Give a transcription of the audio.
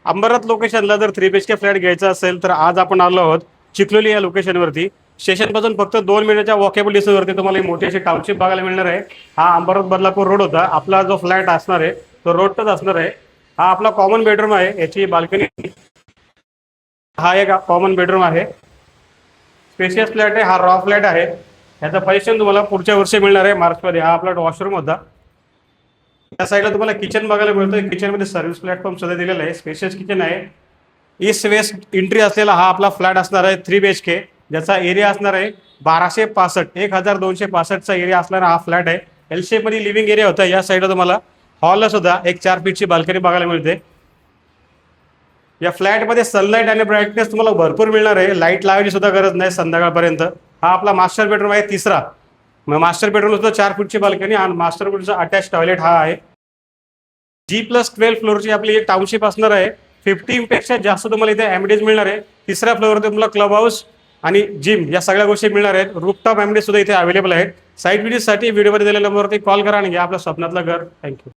अंबरनाथ लोकेशनला जर 3 BHK flat घ्यायचा असेल तर आज आपण आलो आहोत चिखलोली या लोकेशनवरती. स्टेशनपासून फक्त 2 मिनिटाच्या वॉकेबल डिस्टन्सवरती तुम्हाला एक मोठी अशी टाउनशिप बघायला मिळणार आहे. हा अंबरनाथ बदलापूर रोड होता. आपला जो फ्लॅट असणार आहे तो रोडच असणार आहे. हा आपला कॉमन बेडरूम आहे. याची बाल्कनी, हा एक कॉमन बेडरूम आहे. स्पेशियस फ्लॅट आहे. हा रॉ फ्लॅट आहे. याचं पजेशन तुम्हाला पुढच्या वर्षी मिळणार आहे मार्चमध्ये. हा आपला वॉशरूम होता. त्या साईडला तुम्हाला किचन बघायला मिळतं. किचनमध्ये सर्व्हिस प्लॅटफॉर्म सुद्धा दिलेला आहे. स्पेशियस किचन आहे. ईस्ट वेस्ट एंट्री असलेला हा आपला फ्लॅट असणार आहे 3 BHK, ज्याचा एरिया असणार आहे 1265 एरिया असणारा हा फ्लॅट आहे. एल शेपमध्ये लिव्हिंग एरिया होता. या साईडला तुम्हाला हॉलला सुद्धा एक 4 फीटची बाल्कनी बघायला मिळते. या फ्लॅटमध्ये सनलाईट आणि ब्राईटनेस तुम्हाला भरपूर मिळणार आहे. लाईट लावायची सुद्धा गरज नाही संध्याकाळपर्यंत. हा आपला मास्टर बेडरूम आहे तिसरा. मग मास्टर बेडरूम सुद्धा 4 फूटची बाल्कनी आणि मास्टर बेडरूमचा अटॅच टॉयलेट हा आहे. G+12 फ्लोअरची आपली एक टाउनशिप असणार आहे. 15 पेक्षा जास्त तुम्हाला इथे ॲमिनिटीज मिळणार आहे. तिसऱ्या फ्लोअरवर तुम्हाला क्लब हाऊस आणि जिम या सगळ्या गोष्टी मिळणार आहेत. रूफटॉप ॲमिनिटीज सुद्धा इथे अवेलेबल आहेत. साईट व्हिजिटसाठी व्हिडिओमध्ये दिलेल्या नंबरवरती कॉल करा आणि घ्या आपल्या स्वप्नातलं घर. थँक्यू.